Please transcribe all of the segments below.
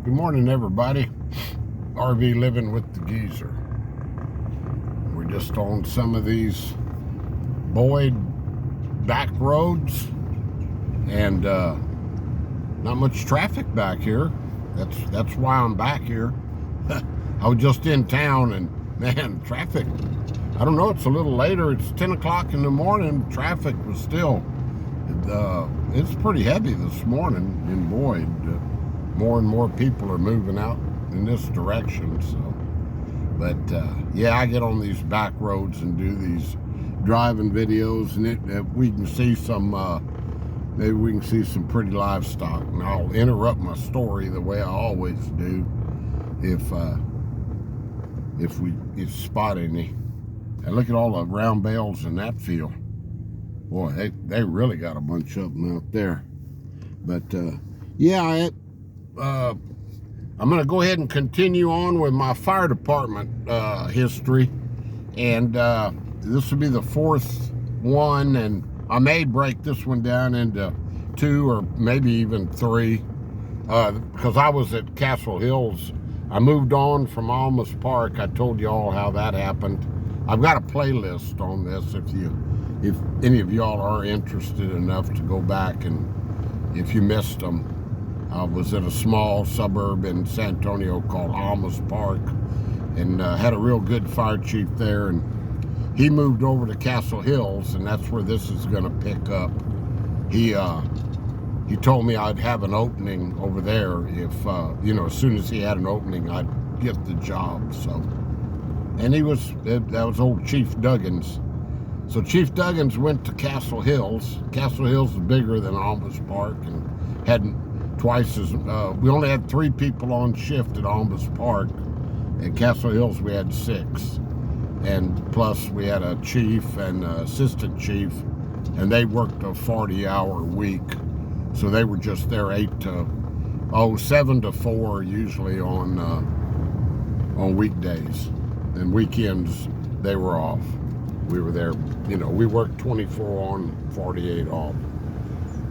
Good morning, everybody. RV living with the geezer. We're just on some of these Boyd back roads, and not much traffic back here. That's why I'm back here. I was just in town, and man, traffic. I don't know. It's a little later. It's 10 o'clock in the morning. Traffic was still. It's pretty heavy this morning in Boyd. More and more people are moving out in this direction. So, but yeah, I get on these back roads and do these driving videos, and we can see some. Maybe we can see some pretty livestock, and I'll interrupt my story the way I always do if we spot any. And look at all the round bales in that field. Boy, they really got a bunch of them out there. But yeah, I'm going to go ahead and continue on with my fire department history. And this will be the fourth one, and I may break this one down into 2 or maybe even 3, because I was at Castle Hills. I moved on from Almas Park. I told you all how that happened. I've got a playlist on this if any of y'all are interested enough to go back, and if you missed them. I was at a small suburb in San Antonio called Almas Park, and had a real good fire chief there, and he moved over to Castle Hills, and that's where this is going to pick up. He told me I'd have an opening over there if, as soon as he had an opening, I'd get the job. So, and that was old Chief Duggins. So Chief Duggins went to Castle Hills. Castle Hills is bigger than Almas Park, and had twice as, we only had 3 people on shift at Almas Park. At Castle Hills, we had 6. And plus we had a chief and an assistant chief, and they worked a 40-hour week. So they were just there 7 to 4 usually on weekdays, and weekends they were off. We were there, we worked 24 on, 48 off,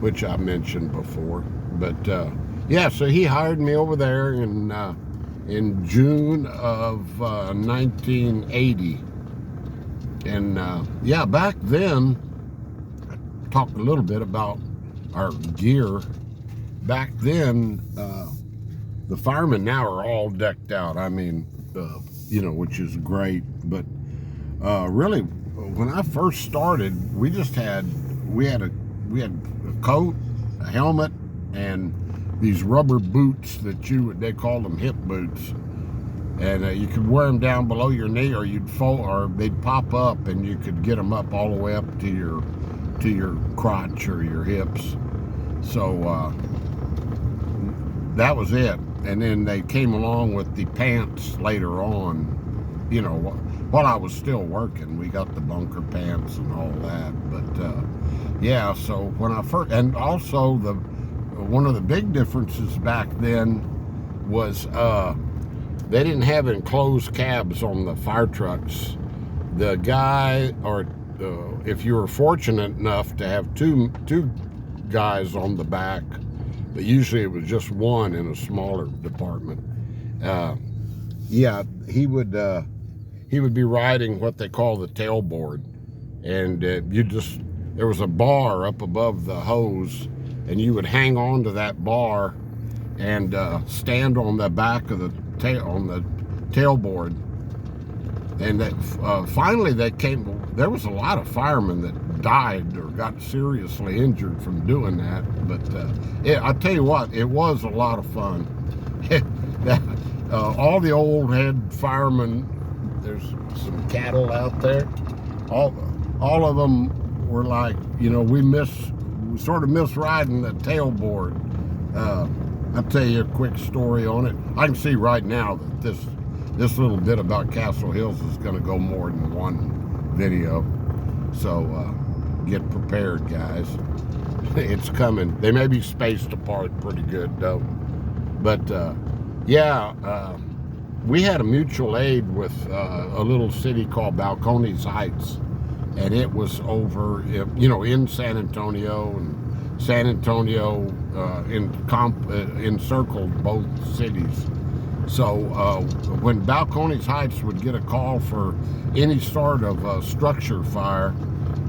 which I mentioned before. But yeah, so he hired me over there in June of 1980. And yeah, back then, I talked a little bit about our gear. Back then, the firemen now are all decked out. I mean, which is great. But really, when I first started, we had a coat, a helmet, and these rubber boots that they called them hip boots, and you could wear them down below your knee, or you'd fold, or they'd pop up, and you could get them up all the way up to your crotch or your hips. So that was it. And then they came along with the pants later on. While I was still working, we got the bunker pants and all that. But yeah, so when I first, and also one of the big differences back then was they didn't have enclosed cabs on the fire trucks. The guy, or if you were fortunate enough to have two guys on the back, but usually it was just one in a smaller department. Yeah, he would be riding what they call the tailboard, and there was a bar up above the hose, and you would hang on to that bar and stand on the back of the tailboard. And finally there was a lot of firemen that died or got seriously injured from doing that. But yeah, I'll tell you what, it was a lot of fun. All the old head firemen, there's some cattle out there, all of them were like, we sort of miss riding the tailboard. I'll tell you a quick story on it. I can see right now that this little bit about Castle Hills is going to go more than one video. So get prepared, guys. It's coming. They may be spaced apart pretty good, though. But yeah, we had a mutual aid with a little city called Balcones Heights, and it was over, in San Antonio, and San Antonio encircled both cities. So when Balcones Heights would get a call for any sort of structure fire,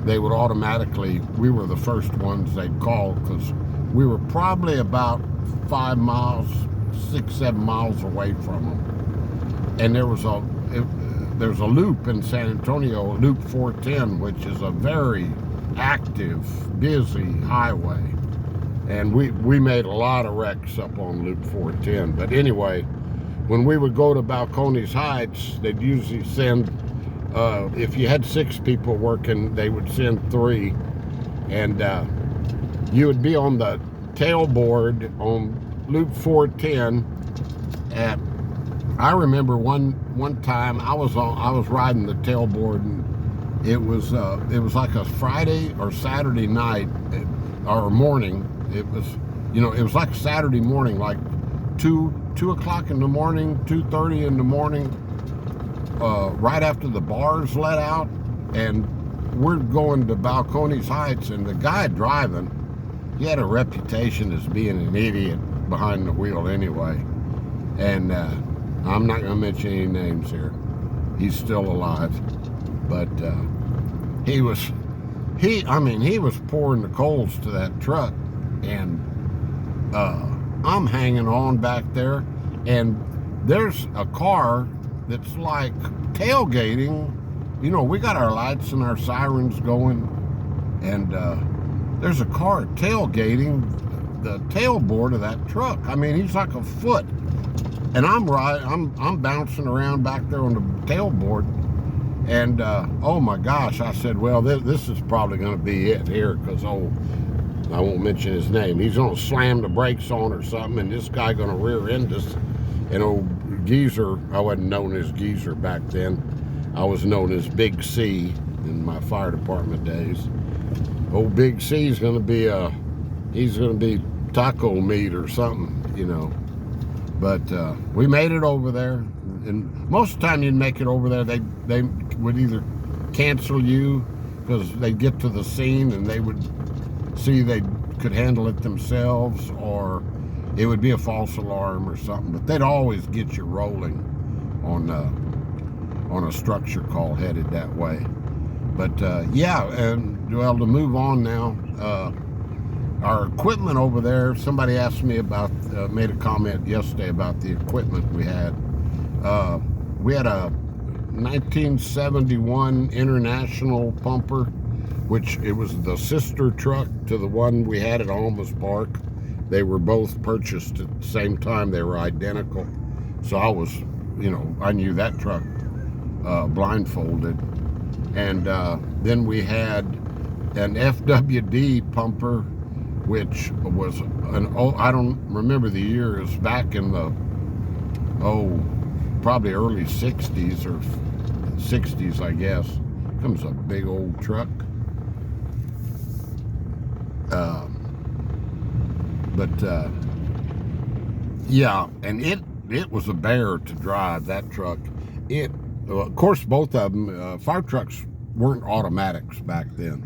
they would automatically, we were the first ones they'd call, because we were probably about 5 miles, 6, 7 miles away from them. And there's a loop in San Antonio, Loop 410, which is a very active, busy highway. And we made a lot of wrecks up on Loop 410. But anyway, when we would go to Balcones Heights, they'd usually send, if you had 6 people working, they would send 3. And you would be on the tailboard on Loop 410 at, I remember one time I was riding the tailboard, and it was like a Friday or Saturday night or morning. It was, it was like Saturday morning, like 2 o'clock in the morning, 2:30 in the morning, right after the bars let out, and we're going to Balcones Heights, and the guy driving, he had a reputation as being an idiot behind the wheel anyway. And I'm not going to mention any names here. He's still alive. But he was pouring the coals to that truck, and I'm hanging on back there, and there's a car that's like tailgating. We got our lights and our sirens going, and there's a car tailgating the tailboard of that truck. I mean, he's like a foot, and I'm bouncing around back there on the tailboard, and oh my gosh, I said, well, this is probably going to be it here, because I won't mention his name. He's going to slam the brakes on or something, and this guy going to rear end us. And old Geezer, I wasn't known as Geezer back then. I was known as Big C in my fire department days. Old Big C is going to be he's going to be taco meat or something, But we made it over there, and most of the time you'd make it over there, they would either cancel you because they'd get to the scene and they would see they could handle it themselves, or it would be a false alarm or something. But they'd always get you rolling on a structure call headed that way. But yeah, and well, to move on now, our equipment over there, somebody asked me about, made a comment yesterday about the equipment we had. We had a 1971 International pumper, which it was the sister truck to the one we had at Alma's Park. They were both purchased at the same time. They were identical. So I was, I knew that truck blindfolded. And then we had an FWD pumper, which was I don't remember the year. It was back in the, probably early 60s or 60s, I guess. Comes a big old truck. Yeah, and it was a bear to drive, that truck. Of course, both of them, fire trucks weren't automatics back then.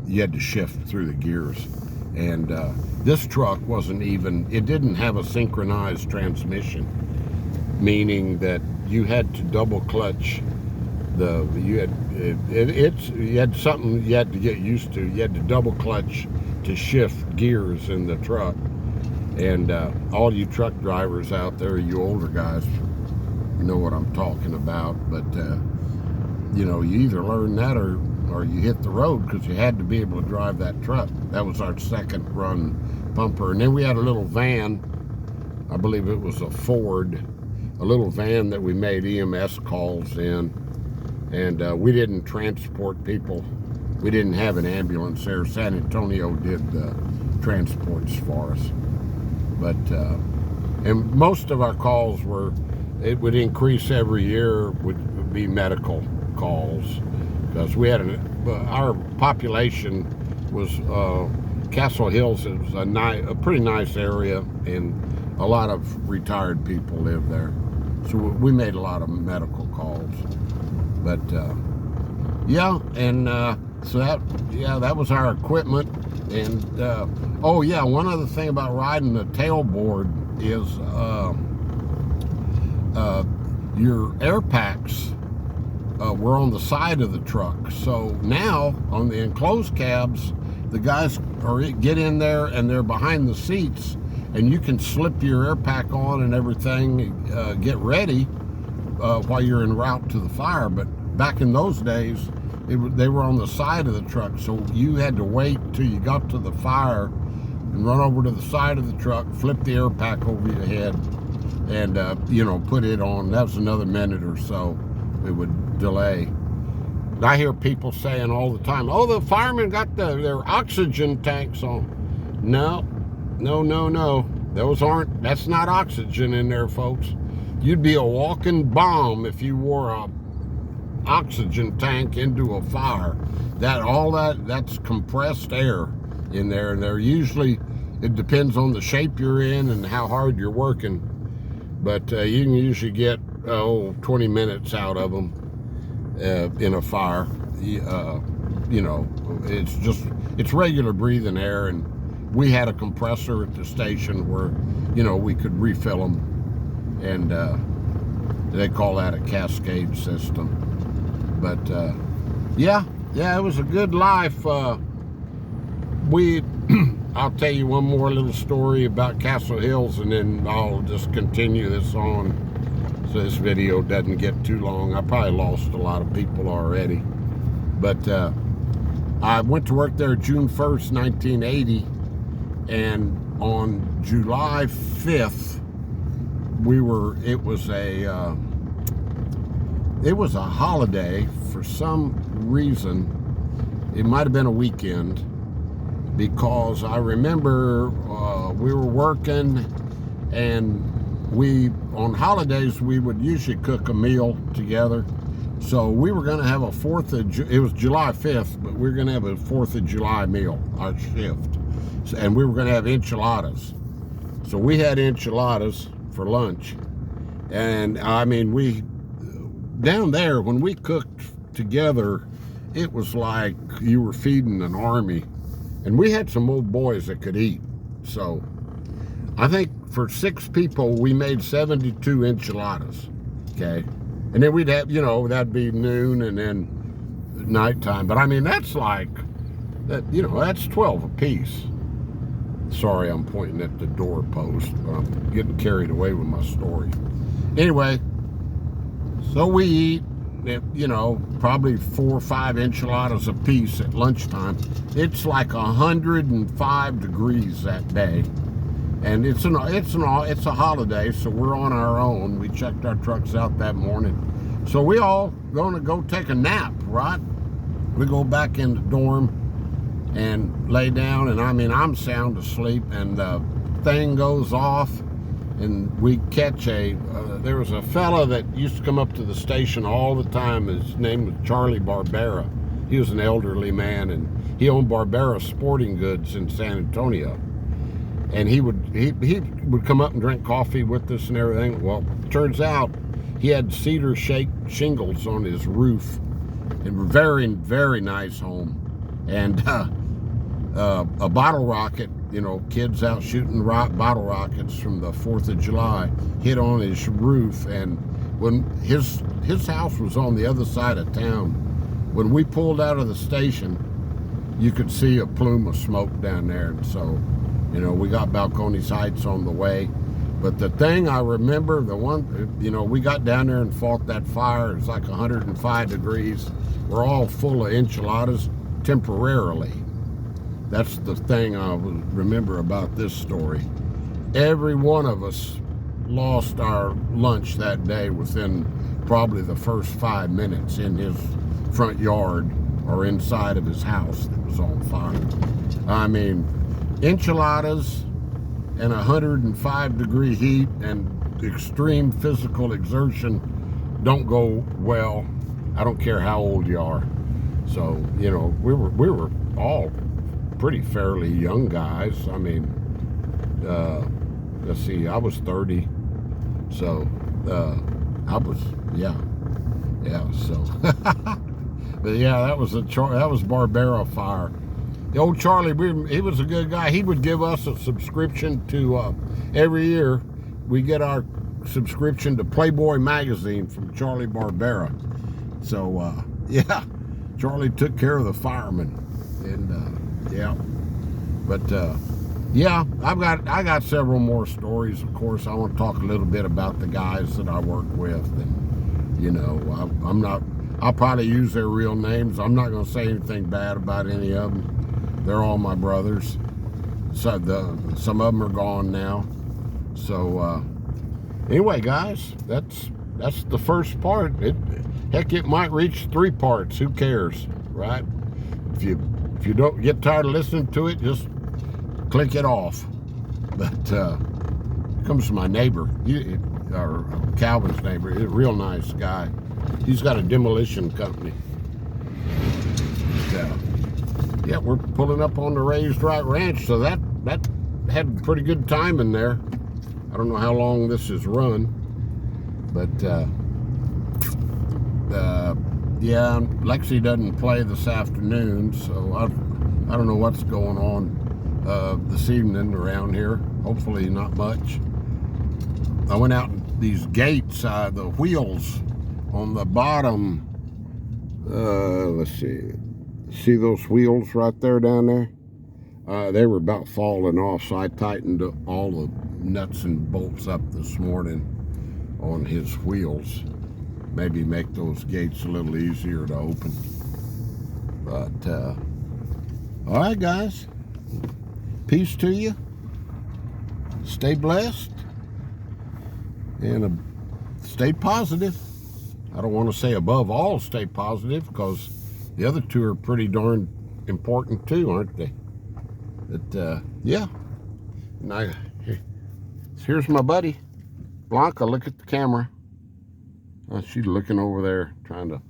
You had to shift through the gears. And this truck wasn't even, it didn't have a synchronized transmission, meaning that you had to double clutch you had something you had to get used to. You had to double clutch to shift gears in the truck. And all you truck drivers out there, you older guys, know what I'm talking about. But you either learn that or you hit the road, because you had to be able to drive that truck. That was our second run pumper. And then we had a little van, I believe it was a Ford, a little van that we made EMS calls in. And we didn't transport people. We didn't have an ambulance there. San Antonio did the transports for us. But, and most of our calls it would increase every year, would be medical calls. Because we had our population was, Castle Hills is a pretty nice area, and a lot of retired people live there. So we made a lot of medical calls. But yeah, and so that was our equipment. And oh yeah, one other thing about riding the tailboard is your air packs were on the side of the truck. So now on the enclosed cabs, the guys get in there and they're behind the seats, and you can slip your air pack on and everything, get ready while you're en route to the fire. But back in those days, they were on the side of the truck, so you had to wait till you got to the fire and run over to the side of the truck, flip the air pack over your head, and put it on. That was another minute or so it would delay. I hear people saying all the time, oh, the firemen got their oxygen tanks on. No. That's not oxygen in there, folks. You'd be a walking bomb if you wore a oxygen tank into a fire. That's compressed air in there, and they're usually, it depends on the shape you're in and how hard you're working, but you can usually get 20 minutes out of them in a fire. It's regular breathing air, and we had a compressor at the station where we could refill them, and they call that a cascade system. But yeah, it was a good life. I'll tell you one more little story about Castle Hills, and then I'll just continue this on so this video doesn't get too long. I probably lost a lot of people already. But I went to work there June 1st, 1980, and on July 5th, it was a holiday for some reason. It might have been a weekend, because I remember we were working, and on holidays we would usually cook a meal together. So we were going to have it was July 5th, but we were going to have a 4th of July meal, our shift. And we were going to have enchiladas. So we had enchiladas for lunch. And I mean, down there, when we cooked together, it was like you were feeding an army. And we had some old boys that could eat. So I think for 6 people, we made 72 enchiladas. Okay. And then we'd have, that'd be noon and then nighttime. But I mean, that's 12 apiece. Sorry, I'm pointing at the doorpost. I'm getting carried away with my story. Anyway, so we eat, probably 4 or 5 enchiladas a piece at lunchtime. It's like 105 degrees that day. And it's a holiday, so we're on our own. We checked our trucks out that morning. So we all going to go take a nap, right? We go back in the dorm and lay down, and I mean, I'm sound asleep, and the thing goes off, and we catch there was a fella that used to come up to the station all the time. His name was Charlie Barbera. He was an elderly man, and he owned Barbera Sporting Goods in San Antonio. And he would come up and drink coffee with us and everything. Well, turns out he had cedar shingles on his roof, and a very, very nice home. And a bottle rocket, kids out shooting bottle rockets from the 4th of July, hit on his roof. And when his house was on the other side of town, when we pulled out of the station, you could see a plume of smoke down there. And so, we got Balcones Heights on the way. But the thing I remember, we got down there and fought that fire. It was like 105 degrees. We're all full of enchiladas temporarily. That's the thing I remember about this story. Every one of us lost our lunch that day within probably the first 5 minutes in his front yard or inside of his house that was on fire. I mean, enchiladas and 105 degree heat and extreme physical exertion don't go well. I don't care how old you are. So, we were all pretty fairly young guys. I mean, let's see, I was 30. So, so. But yeah, that was Barbera fire. The old Charlie, he was a good guy. He would give us a subscription to, every year, we get our subscription to Playboy magazine from Charlie Barbera. So, yeah, Charlie took care of the firemen. And, yeah. But, yeah, I got several more stories. Of course, I want to talk a little bit about the guys that I work with. And, you know, I'll probably use their real names. I'm not going to say anything bad about any of them. They're all my brothers. So some of them are gone now. So anyway, guys, that's the first part. Heck, it might reach 3 parts. Who cares, right? If you don't get tired of listening to it, just click it off. But here comes my neighbor, or Calvin's neighbor. He's a real nice guy. He's got a demolition company. Yeah, we're pulling up on the Raised Wright Ranch, so that had pretty good time in there. I don't know how long this is run, but yeah, Lexi doesn't play this afternoon, so I don't know what's going on this evening around here. Hopefully not much. I went out these gates, the wheels on the bottom. Let's see. See those wheels right there down there? They were about falling off, so I tightened all the nuts and bolts up this morning on his wheels. Maybe make those gates a little easier to open. But, all right, guys. Peace to you. Stay blessed. And stay positive. I don't want to say above all stay positive, because the other two are pretty darn important too, aren't they? But, yeah. And here's my buddy, Blanca. Look at the camera. She's looking over there, trying to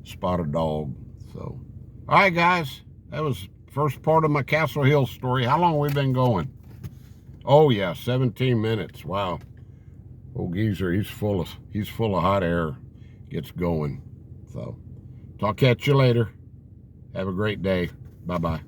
spot a dog. So, all right, guys. That was first part of my Castle Hill story. How long have we been going? Oh, yeah, 17 minutes. Wow. Old geezer, he's full of hot air. Gets going. So, talk at you later. Have a great day. Bye-bye.